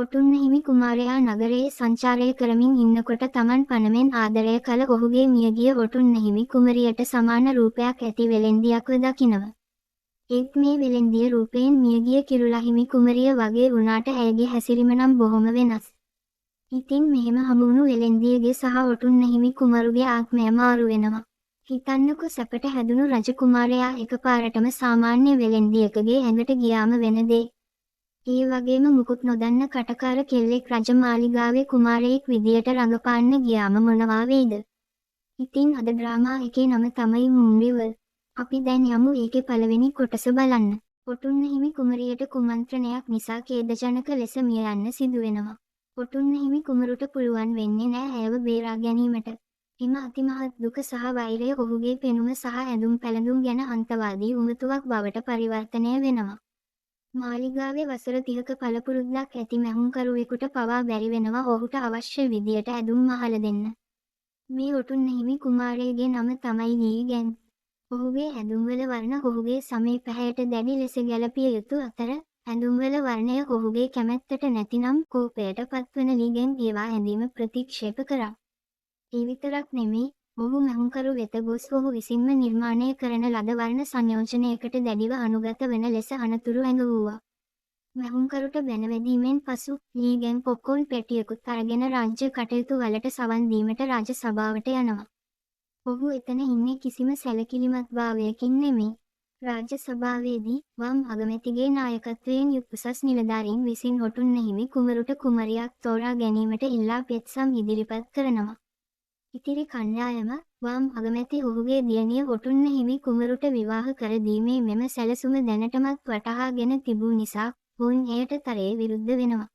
ඔටුන්න හිමි කුමාරයා නගරයේ සංචාරය කරමින් ඉන්නකොට තමන් පනමෙන් ආදරය කළ ඔහුගේ මියගිය ඔටුන්න හිමි කුමරියට සමාන රූපයක් ඇති වෙලෙන්දියක්ව දකිනව. ඒත් මේ වෙලෙන්දිය රූපයෙන් මියගිය කිරුලා හිමි කුමරිය වගේ වුණාට ඇයගේ හැසිරීම නම් බොහොම වෙනස්. ඉතින් මෙහෙම හමුවුණු වෙලෙන්දියගේ සහ ඔටුන්න හිමි කුමරුගේ ආත්මය මාරු වෙනවා. හිතන්නකො සැපට හැදුණු රජකුමාරයා එකපාරටම සාමාන්‍ය වෙලෙන්දියකගේ ඇඟට ගියාම වෙන දේ. ඒ වගේම මුකුත් නොදන්න කටකාර කෙල්ලෙක් රජමාලිගාවේ කුමාරයෙක් විදියට රඟපාන්න ගියාම මොනවා වෙයිද? ඉතින් අද ඩ්‍රාමා එකේ නම තමයි මූන් රිවර්. අපි දැන් යමු ඒකේ පළවෙනි කොටස බලන්න. ඔටුන්න හිමි කුමරියට කුමන්ත්‍රණයක් නිසා ඛේදජනක ලෙස මිය යන්න සිදු වෙනවා. ඔටුන්න හිමි කුමරුට පුළුවන් වෙන්නේ නෑ ඇයව බේරා ගැනීමට. එම අතිමහත් දුක සහ වෛරය ඔහුගේ පෙනුම සහ ඇඳුම් පැළඳුම් ගැන අන්තවාදී උමතුවක් බවට පරිවර්තනය වෙනවා. මාලිගාවේ වසර 30ක පළපුරුද්දක් ඇති මැහුම්කරුවෙකුට පවා බැරි වෙනවා ඔහුට අවශ්‍ය විදියට ඇඳුම් මහල දෙන්න. මේ ඔටුන්න හිමි කුමාරයාගේ නම තමයි ලීගැන්. ඔහුගේ ඇඳුම්වල වර්ණ ඔහුගේ සමේ පැහැයට දැඩි ලෙස ගැළපිය යුතු අතර ඇඳුම්වල වර්ණය ඔහුගේ කැමැත්තට නැතිනම් කෝපයට පත්වන ලීගැන් ඒවා ඇඳීම ප්‍රතික්ෂේප කරා. ඒ විතරක් නෙමෙයි ඔහු මැහුම්කරු වෙත ගොස් ඔහු විසින්ම නිර්මාණය කරන ලද වර්ණ සංයෝජනයකට දැඩිව අනුගත වන ලෙස අනතුරු ඇඟවුවා. මැහුම්කරුට බැනවැදීමෙන් පසු ලීගැන් පොප්කෝර්න් පෙට්ටියකුත් අරගෙන රාජ්‍ය කටයුතු වලට සවන් දීමට රාජ සභාවට යනවා. ඔහු එතන ඉන්නේ කිසිම සැලකිලිමත් භාවයකින් නෙමෙයි. රාජ්‍ය සභාවේදී වම් අගමැතිගේ නායකත්වයෙන් යුත් උසස් නිලධාරීන් විසින් ඔටුන්න හිමි කුමරුට කුමරියක් තෝරා ගැනීමට ඉල්ලා පෙත්සම් ඉදිරිපත් කරනවා. ඉතිරි කණ්ඩායම වම් අගමැති ඔහුගේ දියණිය ඔටුන්න හිමි කුමරුට විවාහ කර දීමේ මෙම සැලසුම දැනටමත් වටහාගෙන තිබූ නිසා ඔවුන් එයට තරයේ විරුද්ධ වෙනවා.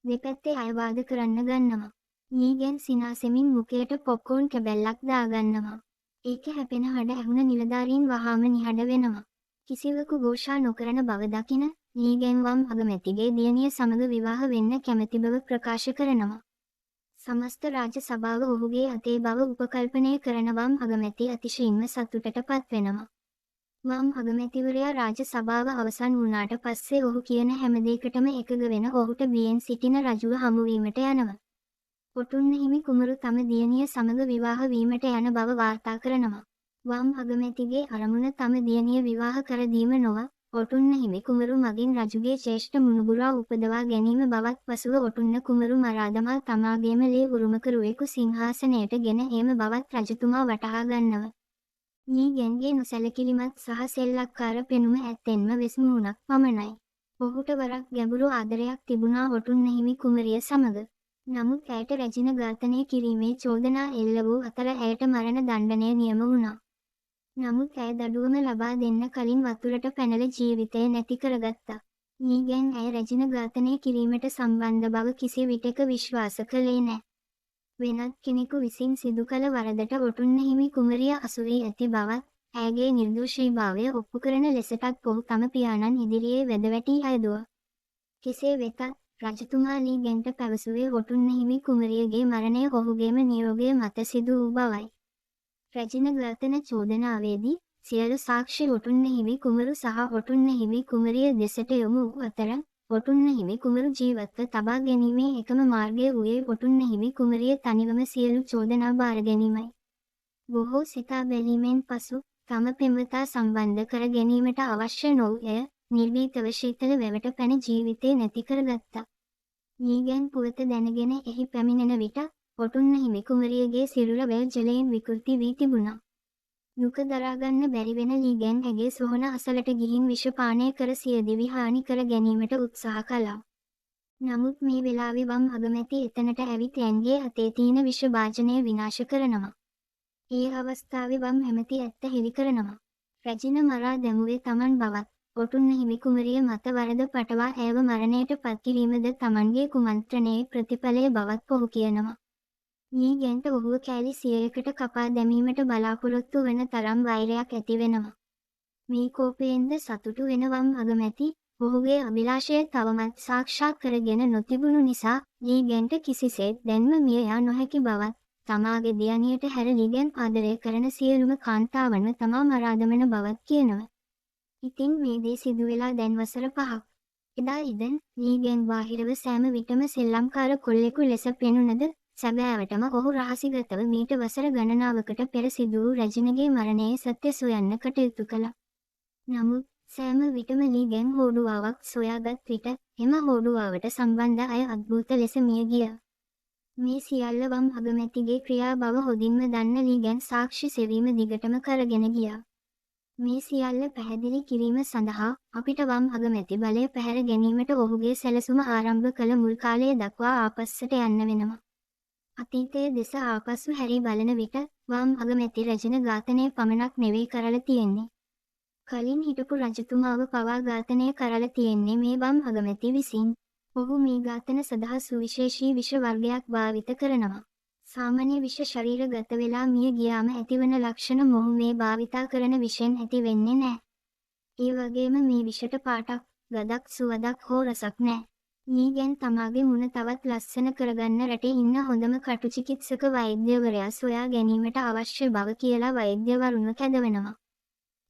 දෙපැත්තේ අය වාද කරන්න ගන්නවා. ලීගැන් සිනාසෙමින් මුඛයට පොප්කෝර්න් කැබැල්ලක් දාගන්නවා. ඒක හැපෙන හඬ ඇහුණ නිලධාරීන් වහාම නිහඬ වෙනවා. කිසිවෙකු ഘോഷා නොකරන බව දකින ලීගැන් වම් අගමැතිගේ දියණිය සමග විවාහ වෙන්න කැමැති බව ප්‍රකාශ කරනවා. සමස්ත රාජ සභාව ඔහුගේ අතේ බව උපකල්පනය කරන වම් අගමැති අතිශයින්ම සතුටට පත් වෙනවා. වම් අගමැතිවරයා රාජ සභාව අවසන් වුණාට පස්සේ ඔහු කියන හැම දෙයකටම එකග වෙන ඔහුට බියෙන් සිටින රජුව හමුවීමට යනවා. ඔටුන්න හිමි කුමරු තම දියණිය සමග විවාහ වීමට යන බව වාර්තා කරනවා. වම් අගමැතිගේ අරමුණ තම දියණිය විවාහ කර දීම නොව ඔටුන්න හිමි කුමරු මගින් රජුගේ ශ්‍රේෂ්ඨ මුණුබුරා උපදවා ගැනීම බවත් පසුව ඔටුන්න කුමරු මරා දමා තමාගේම ලේ උරුමකරුවෙකු සිංහාසනයට ගෙන ඒම බවත් රජතුමා වටහා ගන්නව. ලීගැන්ගේ නොසැලකිලිමත් සහ සෙල්ලක්කාර පෙනුම ඇත්තෙන්ම වෙස්මුණක් පමණයි. ඔහුට වරක් ගැඹුරු ආදරයක් තිබුණා ඔටුන්න හිමි කුමරිය සමග. නමුත් ඇයට රැජින ඝාතනය කිරීමේ චෝදනා එල්ල වූ අතර ඇයට මරණ දණ්ඩනය නියම වුණා. නමුත් ඇය දඩුවම ලබා දෙන්න කලින් වතුරට පැනල ජීවිතය නැති කරගත්තා. ලීගැන් ඇය රැජින ඝාතනය කිරීමට සම්බන්ධ බව කිසි විටක විශ්වාස කළේ නැහැ. වෙනත් කෙනෙකු විසින් සිදු කළ වරදට ඔටුන්න හිමි කුමරිය අසු වී ඇති බවත් ඇයගේ නිර්දෝෂීභාවය ඔප්පු කරන ලෙසටත් ඔහු තම පියාණන් ඉදිරියේ වැදවැටි අයදුවා. කෙසේ වෙතත් රජතුමා ලීගැන්ට පැවසුවේ ඔටුන්න හිමි කුමරියගේ මරණය ඔහුගේම නියෝගය මත සිදු වූ බවයි. රැජින ඝාතන චෝදනාවේදී සියලු සාක්ෂි ඔටුන්න හිමි කුමරු සහ ඔටුන්න හිමි කුමරිය දෙසට යොමු වූ අතර ඔටුන්න හිමි කුමරු ජීවත්ව තබා ගැනීමේ එකම මාර්ගය වූයේ ඔටුන්න හිමි කුමරිය තනිවම සියලු චෝදනා බාර ගැනීමයි. බොහෝ සිතා බැලීමෙන් පසු තම පෙම්වතා සම්බන්ධ කර ගැනීමට අවශ්‍ය නොවූ ඇය නිර්භීතව ශීතල වැවට පැන ජීවිතේ නැති කරගත්තා. ලීගැන් පුවත දැනගෙන එහි පැමිණෙන විට ඔටුන්න හිමි කුමරියගේ සිරුර වැල් ජලයෙන් විකෘති වී තිබුණා. දුක දරාගන්න බැරි වෙන ලීගැන් ඇගේ සොහන අසලට ගිහින් විෂ පානය කර සිය දිවි හානි කර ගැනීමට උත්සාහ කළා. නමුත් මේ වෙලාවේ වම් අගමැති එතනට ඇවිත් ඇන්ගේ අතේ තියෙන විෂ භාජනය විනාශ කරනවා. ඒ අවස්ථාවේ වම් ඇමති ඇත්ත හෙළි කරනවා. රැජින මරා දැමුවේ තමන් බවත් ඔටුන්න හිමි කුමරිය මත වරද පටවා ඇයව මරණයට පත් කිරීමද තමන්ගේ කුමන්ත්‍රණයේ ප්‍රතිඵලය බවත් ඔහු කියනවා. ලීගැන්ට ඔහුව කෑලි 100කට කපා දැමීමට බලාපොරොත්තු වන තරම් වෛරයක් ඇති වෙනවා. මේ කෝපයෙන්ද සතුටු වෙන වම් අගමැති ඔහුගේ අභිලාෂය තවමත් සාක්ෂාත් කරගෙන නොතිබුණු නිසා ලීගැන්ට කිසිසේත් දැන්ම මිය යා නොහැකි බවත් තමාගේ දියණියට හැර ලීගැන් ආදරය කරන සියලුම කාන්තාවන්ව තමා මරා දමන බවත් කියනවා. ඉතින් මේ දේ සිදු වෙලා දැන් වසර 5ක්. එදා ඉදන් ලීගෙන් බාහිරව සෑම විටම සෙල්ලම්කාර කොල්ලෙකු ලෙස පෙනුනද සැබෑවටම ඔහු රහසිගතව මීට වසර ගණනාවකට පෙර සිදු වූ රැජිනගේ මරණයේ සත්‍ය සොයන්න කටයුතු කළා. නමුත් සෑම විටම ලීගෙන් හෝඩුවාවක් සොයාගත් විට එම හෝඩුවාවට සම්බන්ධ අය අද්භූත ලෙස මිය ගියා. මේ සියල්ල වම් අගමැතිගේ ක්‍රියා බව හොඳින්ම දන්න ලීගෙන් සාක්ෂි සෙවීම දිගටම කරගෙන ගියා. මේ සියල්ල පැහැදිලි කිරීම සඳහා අපිට වම් අගමැති බලය පැහැර ගැනීමට ඔහුගේ සැලසුම ආරම්භ කළ මුල් කාලය දක්වා ආපස්සට යන්න වෙනවා. අතීතයේ දෙස ආපසු හැරී බලන විට වම් අගමැති රැජින ඝාතනය පමණක් නෙවෙයි කරලා තියෙන්නේ. කලින් හිටපු රජතුමාව පවා ඝාතනය කරලා තියෙන්නේ මේ වම් අගමැති විසින්. ඔහු මේ ඝාතන සඳහා සුවිශේෂී විෂ වර්ගයක් භාවිත කරනවා. සාමාන්‍ය විෂ ශරීරගත වෙලා මිය ගියාම ඇතිවන ලක්ෂණ මොහු මේ භාවිතා කරන විෂෙන් ඇති වෙන්නේ නැහැ. ඒ වගේම මේ විෂට පාටක්, ගඳක්, සුවඳක් හෝ රසක් නැහැ. ලීගෙන් තමාගේ මුණ තවත් ලස්සන කරගන්න රටේ ඉන්න හොඳම කටුචිකිත්සක වෛද්‍යවරයා සොයා ගැනීමට අවශ්‍ය බව කියලා වෛද්‍යවරුන්ව කැඳවනවා.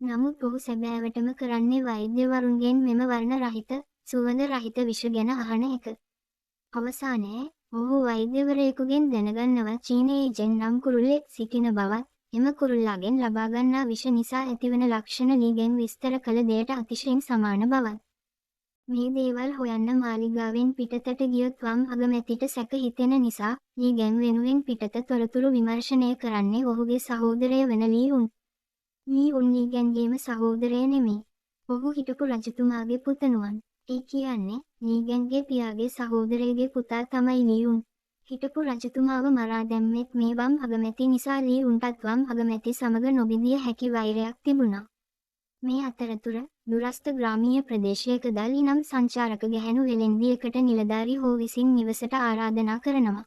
නමුත් ඔහු සැබෑවටම කරන්නේ වෛද්‍යවරුන්ගෙන් මෙම වර්ණ රහිත, සුවඳ රහිත විෂ ගැන අහන එක. අවසානයේ ඔහු වෛද්‍යවරයෙකුගෙන් දැනගන්නවා චීනයේ ජෙන් නම් කුරුල්ලෙක් සිටින බවත්, එම කුරුල්ලාගෙන් ලබා ගන්නා විෂ නිසා ඇතිවන ලක්ෂණ ලීගෙන් විස්තර කළ දෙයට අතිශයින් සමාන බවත්. මේ දේවල් හොයන්න මාලිගාවෙන් පිටතට ගියොත් වම් අගමැතිට සැක හිතෙන නිසා ලීගෙන් වෙනුවෙන් පිටත තොරතුරු විමර්ශනය කරන්නේ ඔහුගේ සහෝදරය වන ලී උන්. ලී උන් ලීගෙන්ගේම සහෝදරය නෙමෙයි. ඔහු හිටපු රජතුමාගේ පුතණුවන්. ඒ කියන්නේ ලීගෙන්ගේ පියාගේ සහෝදරයගේ පුතා තමයි ලී උන්. හිටපු රජතුමාව මරා දැම්මෙත් මේ වම් අගමැති නිසා ලී උන්ටත් වම් අගමැති සමග නොබිඳිය හැකි වෛරයක් තිබුණා. මේ අතරතුර දුරස්ථ ග්‍රාමීය ප්‍රදේශයක දලි නම් සංචාරක ගැහැණු වෙළෙන්දියකට නිලධාරී හෝ විසින් නිවසට ආරාධනා කරනවා.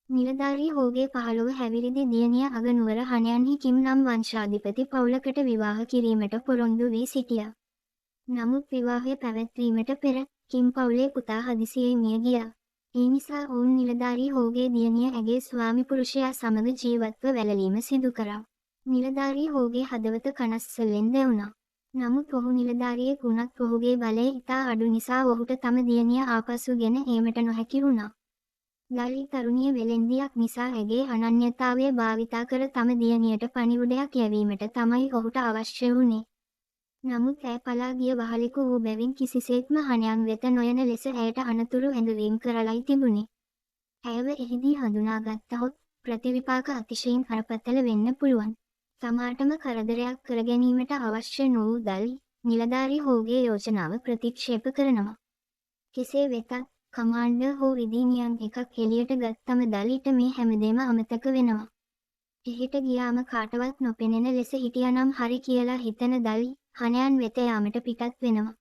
නිලධාරී හෝගේ 15 හැවිරිදි දියණිය අගනුවර හණයන්හි කිම් නම් වංශාධිපති පවුලකට විවාහ කිරීමට පොරොන්දු වී සිටියා. නමුත් විවාහය පැවැත්වීමට පෙර කිම් පවුලේ පුතා හදිසියේ මිය ගියා. ඒ නිසා ඔවුන් නිලධාරී හෝගේ දියණිය ඇගේ ස්වාමි පුරුෂයා සමග ජීවත්ව වැළලීම සිදු කරා. නිලධාරී හෝගේ හදවත කනස්සල්ලෙන් දැවුණා. නමුත් ඔහු නිලධාරියෙක් වුණත් ඔහුගේ බලය ඉතා අඩු නිසා ඔහුට තම දියණිය ආපසු ගෙන ඒමට නොහැකි වුණා. දලි තරුණිය වෙළෙන්දියක් නිසා ඇගේ අනන්‍යතාවය භාවිතා කර තම දියණියට පණිවුඩයක් යැවීමට තමයි ඔහුට අවශ්‍ය වුණේ. නමුත් ඇය පලා ගිය වහලෙකු වූ බැවින් කිසිසේත්ම හණයන් වෙත නොයන ලෙස ඇයට අනතුරු ඇඳවීම් කරලයි තිබුණේ. ඇයව එහිදී හඳුනාගත්තහොත් ප්‍රතිවිපාක අතිශයින් කරපතල වෙන්න පුළුවන්. තමාටම කරදරයක් කර ගැනීමට අවශ්‍ය නොවූ දලි නිලධාරී හෝගේ යෝජනාව ප්‍රතික්ෂේප කරනවා. කෙසේ වෙතත් කමාන්ඩර් හෝ විධිනියන් එකක් එළියට ගත්තම දලිට මේ හැමදේම අමතක වෙනවා. එහිට ගියාම කාටවත් නොපෙනෙන ලෙස හිටියනම් හරි කියලා හිතන දලි හණයන් වෙත යාමට පිටත් වෙනවා.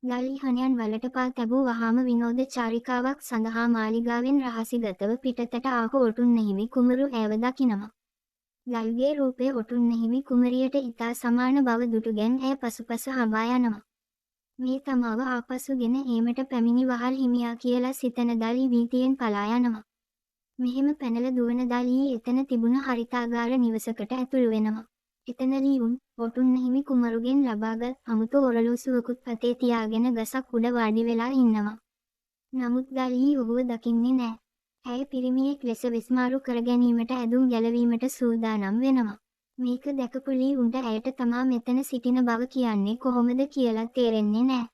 දලි හණයන් වලට පා තැබූ වහාම විනෝද චාරිකාවක් සඳහා මාලිගාවෙන් රහසිගතව පිටතට ආපු ඔටුන්නහිමි කුමරු ඇව දකිනවා. දල්ගේ රූපය ඔටුන්නහිමි කුමරියට ඉතා සමාන බව දුටුගෙන් ඇය පසුපස හඹා යනවා. මේ තමාව ආපසුගෙන ඒමට පැමිණි වහල් හිමියා කියලා සිතන දලි වීතියෙන් පලා යනවා. මෙහෙම පැනල දුවන දලී එතන තිබුණ හරිතාගාර නිවසකට ඇතුළු වෙනවා. එතන ලීඋන් ඔටුන්නහිමි කුමරුගෙන් ලබාගත් අමුතු ඔරලෝසුවකුත් පතේ තියාගෙන ගසක් උඩ වාඩි වෙලා ඉන්නවා. නමුත් දලී ඔහුව දකින්නේ නැහැ. ඇය පිරිමියෙක් ලෙස විස්මාරු කර ගැනීමට ඇදුම් ගැලවීමට සූදානම් වෙනවා. මේක දැකපු ලීඋන්ට ඇයට තමා මෙතන සිටින බව කියන්නේ කොහොමද කියලා තේරෙන්නේ නැහැ.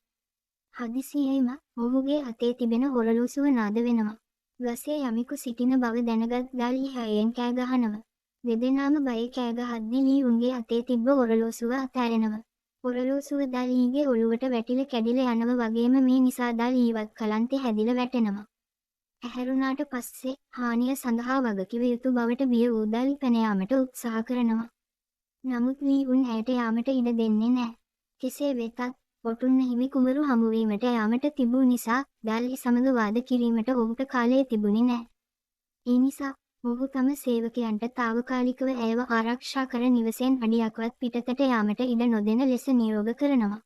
හදිසියෙම ඔහුගේ අතේ තිබෙන ඔරලෝසුව නාද වෙනවා. ගසේ යමෙකු සිටින බව දැනගත් දලී හයෙන් කෑ ගහනවා. දෙදෙනාම බයේ කෑ ගහද්දී ලීඋන්ගේ අතේ තිබ්බ ඔරලෝසුව අතහැරෙනවා. ඔරලෝසුව දලීගේ ඔළුවට වැටිලා කැඩිලා යනවා වගේම මේ නිසා දලීවත් කලන්තේ හැදිලා වැටෙනවා. ඇහැරුණාට පස්සේ හානිය සඳහා වගකිව යුතු බවට බිය වූ දලි පැන යාමට උත්සාහ කරනවා. නමුත් ලීඋන් ඇයට යාමට ඉඩ දෙන්නේ නැහැ. කෙසේ වෙතත් ඔටුන්නහිමි කුමරු හමුවීමට යාමට තිබූ නිසා දලි සමග වාද කිරීමට ඔහුට කාලය තිබුණේ නැහැ. ඒ නිසා ඔහු තම සේවකයන්ට తాවකාලිකව ඇයව ආරක්ෂා කර නිවසෙන් අඩියක්වත් පිටතට යාමට ඉඩ නොදෙන ලෙස නියෝග කරනවා.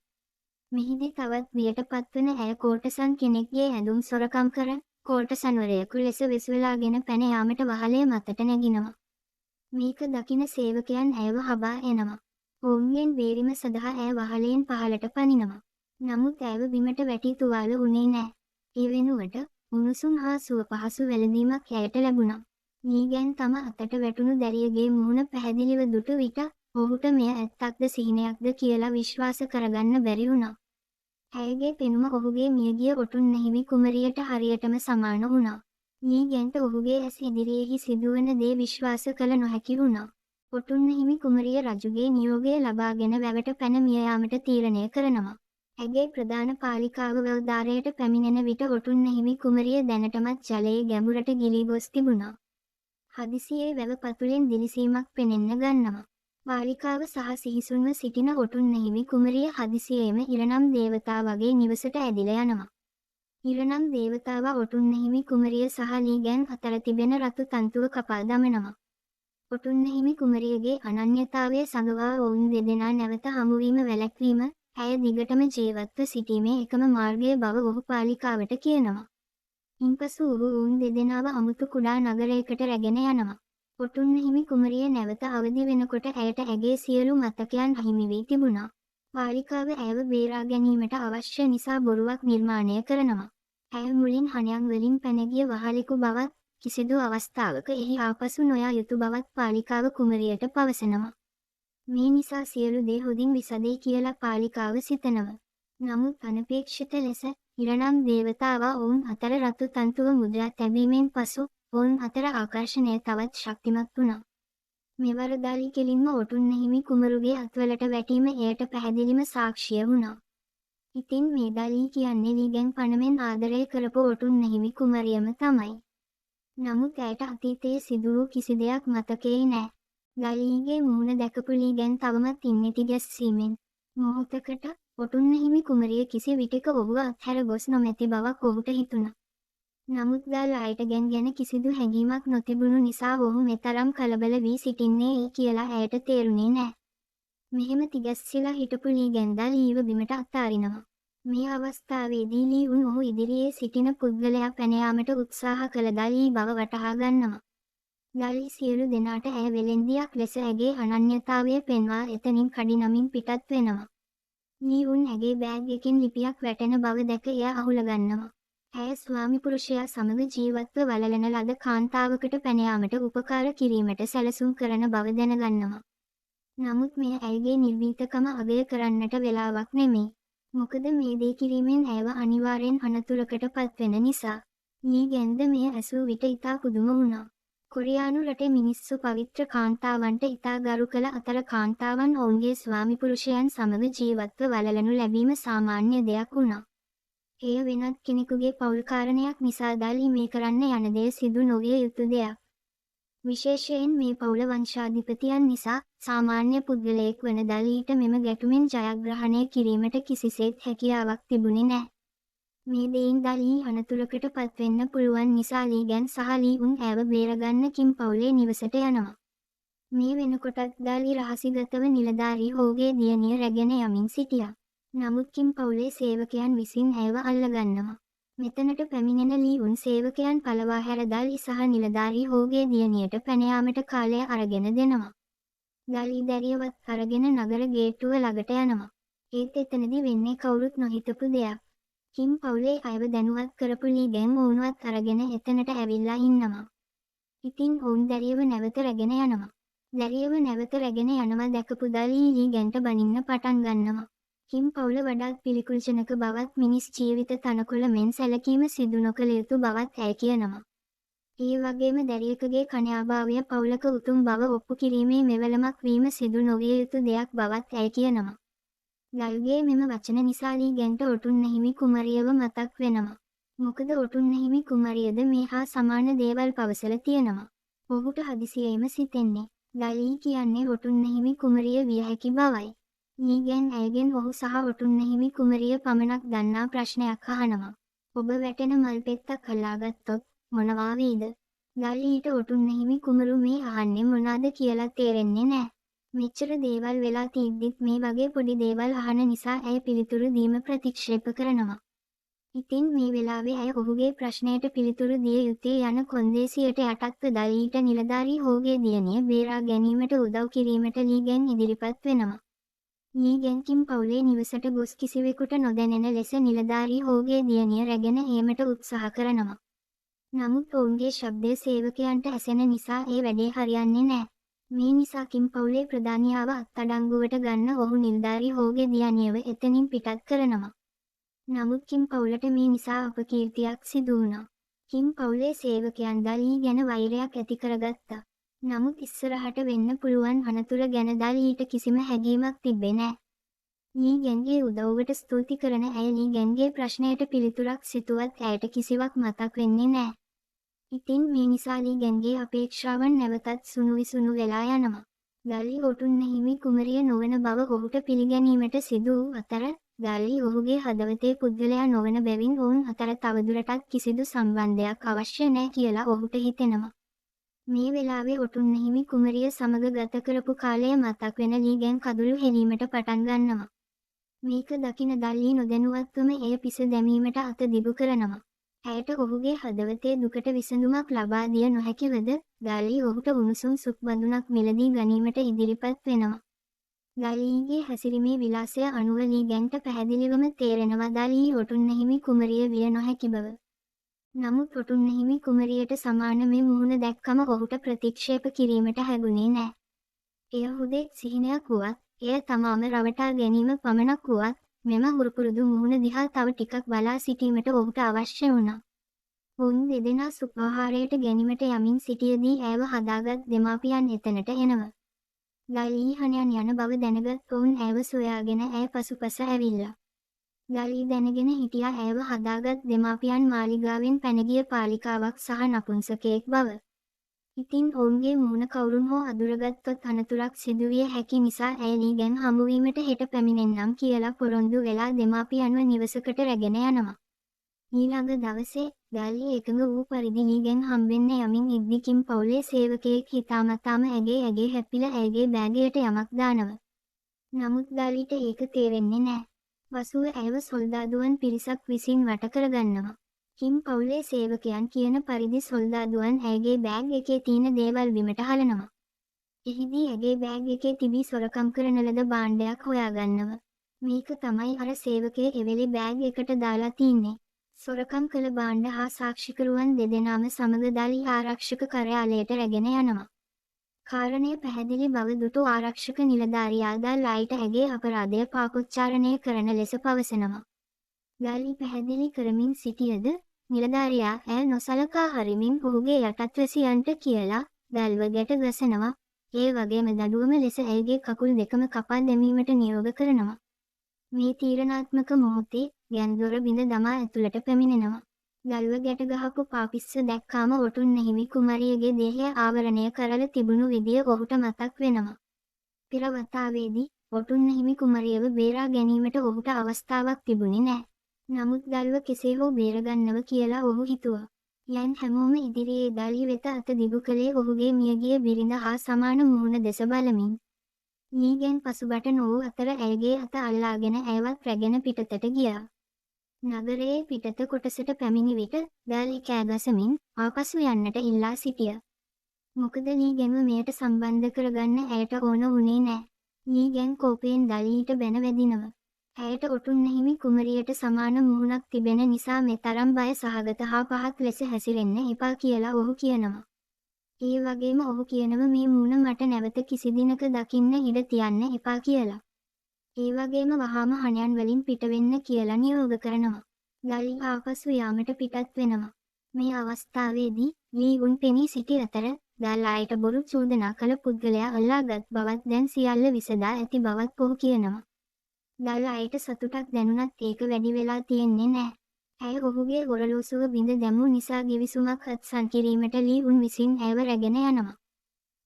මෙහිදී තවත් බියට පත්වන ඇය කෝටසන් කෙනෙක්ගේ ඇඳුම් සොරකම් කර කෝටසන්වරයෙකු ලෙස වෙස්වලාගෙන පැන යාමට වහලේ මතට නැගිනවා. මේක දකින සේවකයන් ඇයව හබා එනවා. ඔවුන්ගෙන් බේරීම සඳහා ඇය වහලෙන් පහළට පනිනවා. නමුත් ඇයව බිමට වැටී තුවාල වුණේ නැහැ. ඒ වෙනුවට උණුසුම් හා සුව පහසු වැළඳීමක් ඇයට ලැබුණා. නීගැන් තම අතට වැටුණු දැරියගේ මුහුණ පැහැදිලිව දුටු විට ඔහුට මෙය ඇත්තක්ද සිහිනයක්ද කියලා විශ්වාස කරගන්න බැරි වුණා. ඇයගේ පෙනුම ඔහුගේ මියගිය ඔටුන්නහිමි කුමරියට හරියටම සමාන වුණා. නීගැන්ට ඔහුගේ ඇස් ඉදිරියේහි සිදුවන දේ විශ්වාස කළ නොහැකි වුණා. ඔටුන්නහිමි කුමරිය රජුගේ නියෝගය ලබාගෙන වැවට පැන මිය යාමට තීරණය කරනවා. ඇගේ ප්‍රධාන පාලිකාව වැව්දාරයට පැමිණෙන විට ඔටුන්නහිමි කුමරිය දැනටමත් ජලයේ ගැඹුරට ගිලී ගොස් තිබුණා. හදිසියේ වැව පතුලෙන් දිලිසීමක් පෙනෙන්න ගන්නවා. පාලිකාව සහ සිහිසුන්ව සිටින ඔටුන්නහිමි කුමරිය හදිසියේම ඉරනම් දේවතාවගේ නිවසට ඇදිලා යනවා. ඉරනම් දේවතාවා ඔටුන්නහිමි කුමරිය සහ ලීගැන් අතර තිබෙන රතු තන්තුව කපා දමනවා. ඔටුන්නහිමි කුමරියගේ අනන්‍යතාවය සඟවා ඔවුන් දෙදෙනා නැවත හමුවීම වැළැක්වීම ඇය දිගටම ජීවත්ව සිටීමේ එකම මාර්ගය බව ඔහු පාලිකාවට කියනවා. ඉන්පසු ඔවුන් දෙදෙනාව අමුතු කුඩා නගරයකට රැගෙන යනවා. ඔටුන්නහිමි කුමරිය නැවත අවදි වෙනකොට ඇයට ඇගේ සියලු මතකයන් අහිමි වී තිබුණා. පාලිකාව ඇයව බේරා ගැනීමට අවශ්‍ය නිසා බොරුවක් නිර්මාණය කරනවා. ඇය මුලින් හණයන් වලින් පැනගිය වහලෙකු බවත් කිසිදු අවස්ථාවක එහි ආපසු නොයා යුතු බවත් පාලිකාව කුමරියට පවසනවා. මේ නිසා සියලු දේ හොඳින් විසදේ කියලා පාලිකාව සිතනවා. නමුත් අනපේක්ෂිත ලෙස ඉරනම් දේවතාවා ඔවුන් අතර රතු තන්තුව මුද්‍රා තැබීමෙන් පසු ඔවුන් අතර ආකර්ෂණය තවත් ශක්තිමත් වුණා. මෙවර දාලි කෙලින්ම ඔටුන්නහිමි කුමරුගේ අත්වලට වැටීම එයට පැහැදිලිම සාක්ෂිය වුණා. ඉතින් මේ දාලි කියන්නේ ලීගැන් පණමෙන් ආදරය කරපු ඔටුන්නහිමි කුමරියම තමයි. නමුත් ඇයට අතීතයේ සිදු වූ කිසි දෙයක් මතකයේ නැහැ. දාලිගේ මුහුණ දැකපු ලීගැන් තවමත් ඉන්නේ තිගැස්සීමෙන්. මොහොතකට ඔටුන්නහිමි කුමරිය කිසි විටක ඔහුව අත්හැර ගොස් නොමැති බවක් ඔහුට හිතුණා. නමුත් දාලයිට ගැන කිසිදු හැඟීමක් නොතිබුණු නිසා ඔහු මෙතරම් කලබල වී සිටින්නේ ඒ කියලා ඇයට තේරුණේ නැහැ. මෙහෙම තිගැස්සිලා හිටපු ලීගැන් දාලීව බිමට අතාරිනවා. මේ අවස්ථාවේදී ලීඋන් ඔහු ඉදිරියේ සිටින පුද්ගලයා පැන යාමට උත්සාහ කළ දාලී බව වටහා ගන්නවා. දාලී සියලු දෙනාට ඇය වෙලෙන්දියක් ලෙස ඇගේ අනන්‍යතාවය පෙන්වා එතනින් කඩිනමින් පිටත් වෙනවා. ලීඋන් ඇගේ බෑග් එකකින් ලිපියක් වැටෙන බව දැක එය අහුල ගන්නවා. ඇය ස්වාමි පුරුෂයා සමග ජීවත්ව වළලන ලද කාන්තාවකට පැන යාමට උපකාර කිරීමට සැලසුම් කරන බව දැනගන්නවා. නමුත් මෙය ඇයගේ නිර්භීතකම අගය කරන්නට වෙලාවක් නෙමෙයි. මොකද මේ දේ කිරීමෙන් ඇයව අනිවාර්යෙන් අනතුරකට පත්වෙන නිසා. ලීගැන්ද මෙය ඇසූ විට ඉතා පුදුම වුණා. කොරියානු රටේ මිනිස්සු පවිත්‍ර කාන්තාවන්ට ඉතා ගරු කළ අතර කාන්තාවන් ඔවුන්ගේ ස්වාමි පුරුෂයන් සමග ජීවත්ව වළලනු ලැබීම සාමාන්‍ය දෙයක් වුණා. එය වෙනත් කෙනෙකුගේ පෞල් කාරණයක් නිසා දාලි මේ කරන්න යන දේ සිදු නොවිය යුතු දෙයක්. විශේෂයෙන් මේ පෞල වංශාධිපතියන් නිසා සාමාන්‍ය පුද්ගලයෙක් වන දාලීට මෙම ගැටුමින් ජයග්‍රහණය කිරීමට කිසිසේත් හැකියාවක් තිබුණේ නැහැ. මේ දෙයින් දාලි අනතුරකට පත්වෙන්න පුළුවන් නිසා ලීගැන් සහ ලීඋන් ඇව බේරගන්න කිම් පවුලේ නිවසට යනවා. මේ වෙනකොටත් දාලි රහසිගතව නිලධාරී ඔහුගේ දියණිය රැගෙන යමින් සිටියා. නමුත් කිම් පවුලේ සේවකයන් විසින් ඇයව අල්ලගන්නවා. මෙතනට පැමිණෙන ලීඋන් සේවකයන් පළවා හැර දාලි සහ නිලධාරී ඔහුගේ දියණියට පැන යාමට කාලය අරගෙන දෙනවා. දාලි දැරියවත් අරගෙන නගර ගේට්ටුව ළඟට යනවා. ඒත් එතනදී වෙන්නේ කවුරුත් නොහිතපු දෙයක්. කිම් පවුලේ අයව දැනුවත් කරපු ලීගැන් ඔවුන්වත් අරගෙන එතනට ඇවිල්ලා ඉන්නවා. ඉතින් ඔවුන් දැරියව නැවත රැගෙන යනවා. දැරියව නැවත රැගෙන යනවා දැකපු දාලි ලීගැන්ට බනින්න පටන් ගන්නවා. කිම් පවුල වඩාත් පිළිකුල්ජනක බවත් මිනිස් ජීවිත තනකොළ මෙන් සැලකීම සිදු නොකළ යුතු බවත් ඇය කියනවා. ඒ වගේම දැරියකගේ කන්‍යාභාවය පවුලක උතුම් බව ඔප්පු කිරීමේ මෙවලමක් වීම සිදු නොවිය යුතු දෙයක් බවත් ඇය කියනවා. දාල්ගේ මෙම වචන නිසා ලීගැන්ට ඔටුන්නහිමි කුමරියව මතක් වෙනවා. මොකද ඔටුන්නහිමි කුමරියද මේ හා සමාන දේවල් පවසලා තියෙනවා. ඔහුට හදිසියෙම සිතෙන්නේ දාලි කියන්නේ ඔටුන්නහිමි කුමරිය විය හැකි බවයි. ලීගැන් ඇයගෙන් ඔහු සහ ඔටුන්නහිමි කුමරිය පමණක් දන්නා ප්‍රශ්නයක් අහනවා. ඔබ වැටෙන මල් පෙත්තක් අල්ලාගත්තොත් මොනවා වෙයිද? දාලිට ඔටුන්නහිමි කුමරු මේ අහන්නේ මොනවාද කියලා තේරෙන්නේ නැහැ. මෙච්චර දේවල් වෙලා තියද්දිත් මේ වගේ පොඩි දේවල් අහන නිසා ඇය පිළිතුරු දීම ප්‍රතික්ෂේප කරනවා. ඉතින් මේ වෙලාවේ ඇය ඔහුගේ ප්‍රශ්නයට පිළිතුරු දිය යුත්තේ යන කොන්දේසියට යටත්ව දාලිට නිලධාරී ඔහුගේ දියණිය බේරා ගැනීමට උදව් කිරීමට ලීගැන් ඉදිරිපත් වෙනවා. ලී ගැන්කින් පවුලේ නිවසට ගොස් කිසිවෙකුට නොදැනෙන ලෙස නිලධාරී හෝගේ දියණිය රැගෙන ඒමට උත්සාහ කරනවා. නමුත් ඔවුන්ගේ ශබ්දය සේවකයන්ට ඇසෙන නිසා ඒ වැඩේ හරියන්නේ නෑ. මේ නිසා කිම් පවුලේ ප්‍රධානියාව අත්අඩංගුවට ගන්න ඔහු නිලධාරී හෝගේ දියණියව එතනින් පිටත් කරනවා. නමුත් කිම් පවුලට මේ නිසා අපකීර්තියක් සිදු වුණා. කිම් පවුලේ සේවකයන් දලී ගැන වෛරයක් ඇති කරගත්තා. නමුත් ඉස්සරහට වෙන්න පුළුවන් අනතුර ගැන දලීට කිසිම හැඟීමක් තිබ්බේ නෑ. ලී ගැන්ගේ උදව්වට ස්තුති කරන ඇය ලී ගැන්ගේ ප්‍රශ්නයට පිළිතුරක් සිතුවත් ඇයට කිසිවක් මතක් වෙන්නේ නෑ. ඉතින් මේ නිසා ලී ගැන්ගේ අපේක්ෂාවන් නැවතත් සුණු වෙලා යනවා. දලී ඔටුන්නහිමි කුමරිය නොවන බව ඔහුට පිළිගැනීමට සිදු වූ අතර දලී ඔහුගේ හදවතේ පුද්ගලයා නොවන බැවින් ඔවුන් අතර තවදුරටත් කිසිදු සම්බන්ධයක් අවශ්‍ය නෑ කියලා ඔහුට හිතෙනවා. මේ වෙලාවේ ඔටුන්නහිමි කුමරිය සමග ගත කරපු කාලය මතක් වෙන ලී ගැන් කඳුළු හෙලීමට පටන් ගන්නවා. මේක දකින දලී නොදැනුවත්වම එය පිස දැමීමට අත දිගු කරනවා. ඇයට ඔහුගේ හදවතේ දුකට විසඳුමක් ලබා දිය නොහැකිවද දලී ඔහුට උණුසුම් සුප් බඳුනක් මිලදී ගැනීමට ඉදිරිපත් වෙනවා. දලීගේ හැසිරීමේ විලාසය අනුව ලී ගැන්ට පැහැදිලිවම තේරෙනවා දලී ඔටුන්නහිමි කුමරිය විය නොහැකි බව. නමුත් ඔටුන්නහිමි කුමරියට සමාන මේ මුහුණ දැක්කම ඔහුට ප්‍රතික්ෂේප කිරීමට හැඟුණේ නෑ. එය හුදෙක් සිහිනයක් වුවත් එය තමාම රවටා ගැනීම පමණක් වුවත් මෙම හුරුපුරුදු මුහුණ දිහා තව ටිකක් බලා සිටීමට ඔහුට අවශ්‍ය වුණා. ඔවුන් දෙදෙනා සුප් ආහාරයට ගැනීමට යමින් සිටියදී ඇයව හදාගත් දෙමාපියන් එතනට එනවා. දලී හනයන් යන බව දැනගත් ඔවුන් ඇයව සොයාගෙන ඇය පසුපස ඇවිල්ලා. දලී දැනගෙන හිටියා ඇයව හදාගත් දෙමාපියන් මාලිගාවෙන් පැනගිය පාලිකාවක් සහ නපුංසකයෙක් බව. ඉතින් ඔවුන්ගේ මුහුණ කවුරුන් හෝ අඳුරගත්තොත් අනතුරක් සිදුවිය හැකි නිසා ඇය ලී ගැන් හමුවීමට හෙට පැමිණෙන්නම් කියලා පොරොන්දු වෙලා දෙමාපියන්ව නිවසකට රැගෙන යනවා. ඊළඟ දවසේ දලී එකඟ වූ පරිදි ලී ගැන් හම්බෙන්න යමින් ඉද්දි කිම් පවුලේ සේවකයෙක් හිතාමතාම ඇගේ හැප්පිලා ඇයගේ බෑගයට යමක් දානවා. නමුත් දලීට ඒක තේරෙන්නේ නෑ. වසුව ඇයව සොල්දාදුවන් පිරිසක් විසින් වට කරගන්නවා. කිම් පවුලේ සේවකයන් කියන පරිදි සොල්දාදුවන් ඇයගේ බෑග් එකේ තියෙන දේවල් බිමට හලනවා. එහිදී ඇගේ බෑග් එකේ තිබී සොරකම් කරන ලද භාණ්ඩයක් හොයාගන්නවා. මේක තමයි අර සේවකයේ එවෙලේ බෑග් එකට දාලා තින්නේ. සොරකම් කළ භාණ්ඩ හා සාක්ෂිකරුවන් දෙදෙනාම සමග දලී ආරක්ෂක කාර්යාලයට රැගෙන යනවා. කාරණය පැහැදිලි බව දුටු ආරක්ෂක නිලධාරියා දලීට ඇගේ අපරාධය පාපොච්චාරණය කරන ලෙස පවසනවා. දලී පැහැදිලි කරමින් සිටියද නිලධාරියා ඇය නොසලකා හරිමින් ඔහුගේ යටත්වැසියන්ට කියලා දල්ව ගැට ගසනවා. ඒ වගේම දඩුවම ලෙස ඇයගේ කකුල් දෙකම කපා දැමීමට නියෝග කරනවා. මේ තීරණාත්මක මොහොතේ ගැන්දොර බිඳ දමා ඇතුළට පැමිණෙනවා. දල්ව ගැට ගහපු පාපිස්ස දැක්කාම ඔටුන්නහිමි කුමරියගේ දේහය ආවරණය කරලා තිබුණු විදිය ඔහුට මතක් වෙනවා. පෙර වතාවේදී ඔටුන්නහිමි කුමරියව බේරා ගැනීමට ඔහුට අවස්ථාවක් තිබුණේ නැහැ. නමුත් දල්ව කෙසේ හෝ බේරගන්නව කියලා ඔහු හිතුවා. යන් හැමෝම ඉදිරියේ දලී වෙත අත දිගු කළේ ඔහුගේ මියගිය බිරිඳ හා සමාන මුහුණ දෙස බලමින්. ලී ගැන් පසුබට නොවූ අතර ඇයගේ අත අල්ලාගෙන ඇයවත් රැගෙන පිටතට ගියා. නගරයේ පිටත කොටසට පැමිණි විට දලී කෑගසමින් ආපසු යන්නට ඉල්ලා සිටියා. මොකද ලී ගැන්ව මෙයට සම්බන්ධ කරගන්න ඇයට ඕන වුණේ නෑ. ලී ගැන් කෝපයෙන් දලීට බැන වැදිනවා. ඇයට ඔටුන්නහිමි කුමරියට සමාන මුහුණක් තිබෙන නිසා මෙතරම් බය සහගත හා පහත් ලෙස හැසිරෙන්න එපා කියලා ඔහු කියනවා. ඒ වගේම ඔහු කියනව මේ මුහුණ මට නැවත කිසි දිනක දකින්න ඉඩ තියන්න එපා කියලා. ඒ වගේම වහාම හණයන් වලින් පිටවෙන්න කියලා නියෝග කරනවා. දලී ආපසු යාමට පිටත් වෙනවා. මේ අවස්ථාවේදී ලී උන් පෙනී සිටි අතර දලීට බොරු චෝදනා කළ පුද්ගලයා අල්ලාගත් බවත් දැන් සියල්ල විසදා ඇති බවත් ඔහු කියනවා. දලීට සතුටක් දැනුණත් ඒක වැඩි වෙලා තියෙන්නේ නැහැ. ඇය ඔහුගේ ඔරලෝසුව බිඳ දැමූ නිසා ගිවිසුමක් අත්සන් කිරීමට ලී උන් විසින් ඇයව රැගෙන යනවා.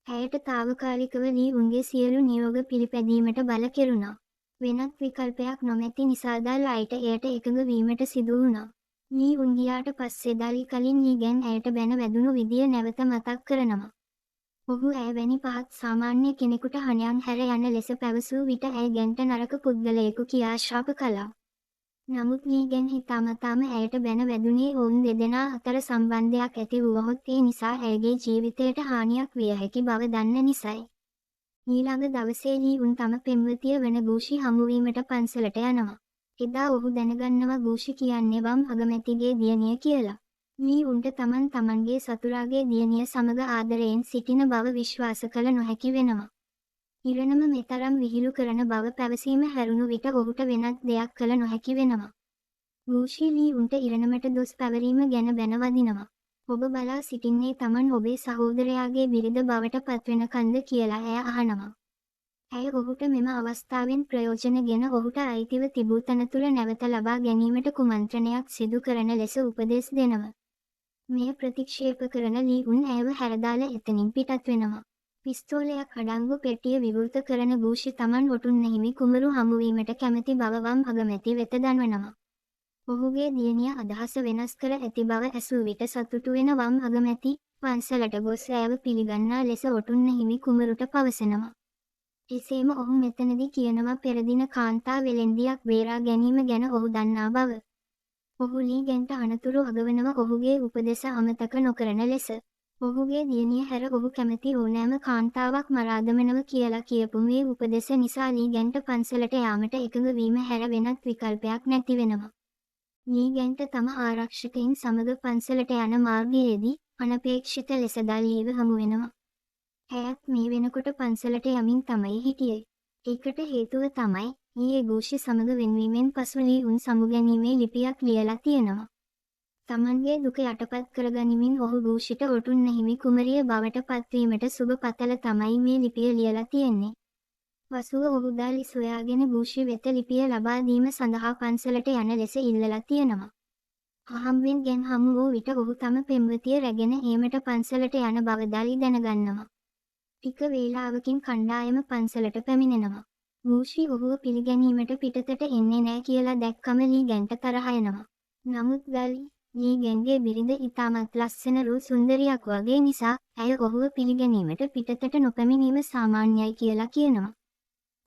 ඇයට තාවකාලිකව ලී උන්ගේ සියලු නියෝග පිළිපැදීමට බල කෙරුණා. වෙනත් විකල්පයක් නොමැති නිසා දලීට එයට එකඟ වීමට සිදු වුණා. ලී උන් ගියාට පස්සේ දලී කලින් ලී ගැන් ඇයට බැන වැදුණු විදිය නැවත මතක් කරනවා. ඔහු ඇය වැනි පහත් සාමාන්‍ය කෙනෙකුට හණයන් හැර යන ලෙස පැවසූ විට ඇය ගැන්ට නරක පුද්ගලයෙකු කියා ශාප කළා. නමුත් ලී ගැන් හිතාමතාම ඇයට බැන වැදුනේ ඔවුන් දෙදෙනා අතර සම්බන්ධයක් ඇති වුවහොත් ඒ නිසා ඇයගේ ජීවිතයට හානියක් විය හැකි බව දන්න නිසයි. ඊළඟ දවසේ ලී උන් තම පෙම්වතිය වන ගූෂි හමුවීමට පන්සලට යනවා. එදා ඔහු දැනගන්නවා ගූෂි කියන්නේ වම් අගමැතිගේ දියණිය කියලා. ලී උන්ට තමන්ගේ සතුරාගේ දියණිය සමග ආදරයෙන් සිටින බව විශ්වාස කළ නොහැකි වෙනවා. ඉරණම මෙතරම් විහිළු කරන බව පැවසීම හැරුණු විට ඔහුට වෙනත් දෙයක් කළ නොහැකි වෙනවා. ගූෂි ලී උන්ට ඉරණමට දොස් පැවරීම ගැන බැනවදිනවා. ඔබ බලා සිටින්නේ තමන් ඔබේ සහෝදරයාගේ බිරිඳ බවට පත්වෙනකන්ද කියලා ඇය අහනවා. ඇය ඔහුට මෙම අවස්ථාවෙන් ප්‍රයෝජනගෙන ඔහුට අයිතිව තිබූ තනතුර නැවත ලබා ගැනීමට කුමන්ත්‍රණයක් සිදු කරන ලෙස උපදෙස් දෙනවා. මෙය ප්‍රතික්ෂේප කරන ලී උන් ඇයව හැරදාල එතනින් පිටත් වෙනවා. පිස්තෝලයක් අඩංගු පෙට්ටිය විවෘත කරන ගූෂි තමන් ඔටුන්නහිමි කුමරු හමුවීමට කැමති බව වම් අගමැති වෙත දන්වනවා. ඔහුගේ දියණිය අදහස වෙනස් කර ඇති බව ඇසූ විට සතුටු වෙන වම් අගමැති පන්සලට ගොස් ඇයව පිළිගන්නා ලෙස ඔටුන්නහිමි කුමරුට පවසනවා. එසේම ඔහු මෙතනදී කියනවා පෙරදින කාන්තා වෙලෙන්දියක් බේරා ගැනීම ගැන ඔහු දන්නා බව. ඔහු ලීගෙන්ට අනතුරු අගවනවා ඔහුගේ උපදෙස අමතක නොකරන ලෙස. ඔහුගේ දියණිය හැර ඔහු කැමති ඕනෑම කාන්තාවක් මරා දමනව කියලා කියපු මේ උපදෙස නිසා ලීගෙන්ට පන්සලට යාමට එකඟ වීම හැර වෙනත් විකල්පයක් නැති වෙනවා. ලීගෙන්ට තම ආරක්ෂකයින් සමග පන්සලට යන මාර්ගයේදී අනපේක්ෂිත ලෙස දල්ලීව හමු වෙනවා. ඇයත් මේ වෙනකොට පන්සලට යමින් තමයි හිටියේ. ඒකට හේතුව තමයි ඊයේ ගූෂි සමග වෙන්වීමෙන් පසු ලී උන් සමුගැනීමේ ලිපියක් ලියලා තියෙනවා. තමන්ගේ දුක යටපත් කරගනිමින් ඔහු ගූෂිට ඔටුන්නහිමි කුමරිය බවට පත්වීමට සුබ පතල තමයි මේ ලිපිය ලියලා තියෙන්නේ. වසුව ඔහු දල්ලි සොයාගෙන ගූෂි වෙත ලිපිය ලබා දීම සඳහා පන්සලට යන ලෙස ඉල්ලලා තියෙනවා. අහම්බෙන් ගෙන් හමු වූ විට ඔහු තම පෙම්වතිය රැගෙන ඒමට පන්සලට යන බව දලි දැනගන්නවා. ටික වේලාවකින් කණ්ඩායම පන්සලට පැමිණෙනවා. ගූෂි ඔහුව පිළිගැනීමට පිටතට එන්නේ නැහැ කියලා දැක්කම ලී ගැන්ට තරහ එනවා. නමුත් දලි ලීගෙන්ගේ බිරිඳ ඉතාමත් ලස්සන රූ සුන්දරියක් වගේ නිසා ඇය ඔහුව පිළිගැනීමට පිටතට නොපැමිණීම සාමාන්‍යයි කියලා කියනවා.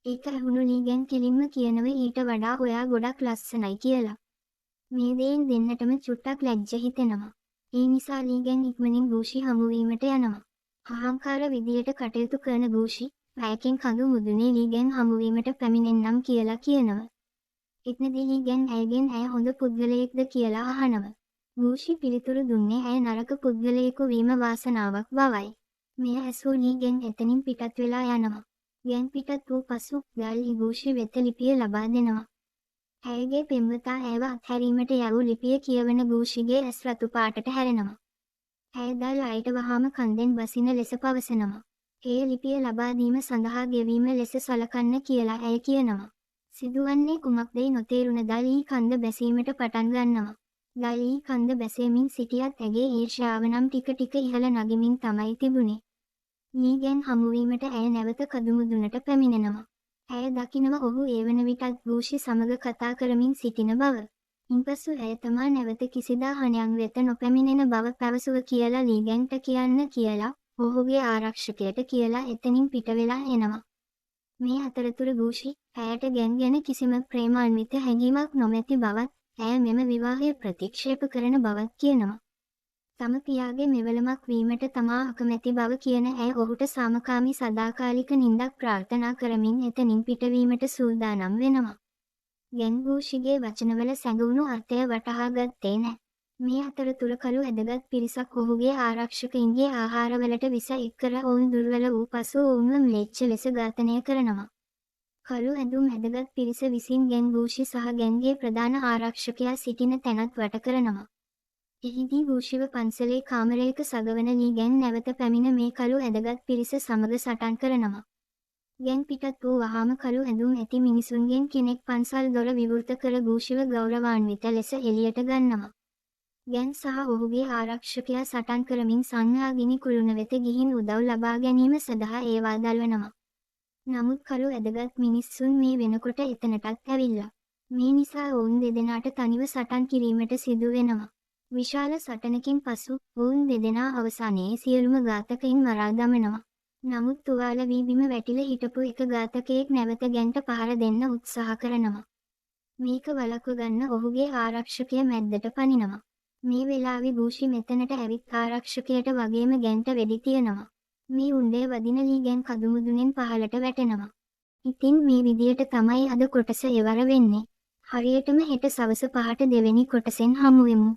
ඒක ඇහුණු ලීගෙන් කෙලින්ම කියනව ඊට වඩා ඔයා ගොඩක් ලස්සනයි කියලා. මේ දෙයින් දෙන්නටම චුට්ටක් ලැජ්ජ හිතෙනවා. ඒ නිසා ලීගෙන් ඉක්මනින් ගූෂි හමුවීමට යනවා. අහංකාර විදියට කටයුතු කරන ගූෂි පැයකින් කඳු මුදුනේ ලීගෙන් හමුවීමට පැමිණෙන්නම් කියලා කියනවා. එතනදී ලීගෙන් ඇයගෙන් ඇය හොඳ පුද්ගලයෙක්ද කියලා අහනවා. ගූෂි පිළිතුරු දුන්නේ ඇය නරක පුද්ගලයෙකු වීම වාසනාවක් බවයි. මෙය ඇසූ ලීගෙන් එතනින් පිටත් වෙලා යනවා. ගෙන් පිටත් වූ පසු දල්ලි ගූෂි වෙත ලිපිය ලබා දෙනවා. ඇයගේ පෙම්වතා ඇයව අත්හැරීමට යවූ ලිපිය කියවන ගූෂිගේ ඇස් රතු පාටට හැරෙනවා. ඇය දල් අයට වහාම කන්දෙන් බසින ලෙස පවසනවා. ඒ ලිපිය ලබා දීම සඳහා ගෙවීම ලෙස සලකන්න කියලා ඇය කියනවා. සිදුවන්නේ කුමක්දයි නොතේරුණ දලී කන්ද බැසීමට පටන් ගන්නවා. දලී කන්ද බැසෙමින් සිටියත් ඇගේ ඊර්ෂ්‍යාව නම් ටික ටික ඉහළ නගිමින් තමයි තිබුණේ. ලීගෙන් හමුවීමට ඇය නැවත කදුමුදුනට පැමිණෙනවා. ඇය දකිනවා ඔහු ඒ වන විටත් ගූෂි සමග කතා කරමින් සිටින බව. ඉන්පසු ඇය තමා නැවත කිසිදා හණයන් වෙත නොපැමිණෙන බව පැවසුව කියලා ලීගෙන්ට කියන්න කියලා ඔහුගේ ආරක්ෂකයට කියලා එතනින් පිට වෙලා එනවා. මේ අතරතුර ගූෂි ඇයට ගැන කිසිම ප්‍රේමාන්විත හැඟීමක් නොමැති බවත් ඇය මෙම විවාහය ප්‍රතික්ෂේප කරන බවත් කියනවා. තම පියාගේ මෙවලමක් වීමට තමා අකමැති බව කියන ඇය ඔහුට සාමකාමී සදාකාලික නින්දක් ප්‍රාර්ථනා කරමින් එතනින් පිටවීමට සූදානම් වෙනවා. ගෙන් ගූෂිගේ වචනවල සැඟවුණු අර්ථය වටහා ගත්තේ නැහැ. මේ අතරතුර කළු ඇදගත් පිරිසක් ඔහුගේ ආරක්ෂකයින්ගේ ආහාරවලට විස එක් කර ඔවුන් දුර්වල වූ පසු ඔවුන්ව ම්ලේච්ඡ ලෙස ඝාතනය කරනවා. කළු ඇඳුම් ඇදගත් පිරිස විසින් ගෙන් ගූෂි සහ ගෙන්ගේ ප්‍රධාන ආරක්ෂකයා සිටින තැනත් වට කරනවා. එහිදී ගූෂිව පන්සලේ කාමරයක සගවන ලී ගෙන් නැවත පැමිණ මේ කළු ඇදගත් පිරිස සමග සටන් කරනවා. ගෙන් පිටත් වූ වහාම කළු ඇඳුම් ඇති මිනිසුන්ගෙන් කෙනෙක් පන්සල් දොර විවෘත කර ගූෂිව ගෞරවාන්විත ලෙස එළියට ගන්නවා. ගෙන් සහ ඔහුගේ ආරක්ෂකයා සටන් කරමින් සංඝයාගිනි කුළුණ වෙත ගිහින් උදව් ලබා ගැනීම සඳහා ඒවා දල්වනවා. නමුත් කළු ඇදගත් මිනිස්සුන් මේ වෙනකොට එතනටත් ඇවිල්ලා. මේ නිසා ඔවුන් දෙදෙනාට තනිව සටන් කිරීමට සිදු වෙනවා. විශාල සටනකින් පසු ඔවුන් දෙදෙනා අවසානයේ සියලුම ඝාතකයින් මරා දමනවා. නමුත් තුවාල වී බිම වැටිලා හිටපු එක ඝාතකයෙක් නැවත ගැන්ට පහර දෙන්න උත්සාහ කරනවා. මේක වළක්ව ගන්න ඔහුගේ ආරක්ෂකය මැද්දට පනිනවා. මේ වෙලාවේ ගූෂි මෙතනට ඇවිත් ආරක්ෂකයට වගේම ගැන්ට වෙඩි තියනවා. මේ උණ්ඩේ වදින ලී ගැන් කදුමුදුනෙන් පහළට වැටෙනවා. ඉතින් මේ විදියට තමයි අද කොටස එවර වෙන්නේ. හරියටම හෙට සවස 5ට දෙවෙනි කොටසෙන් හමුවෙමු.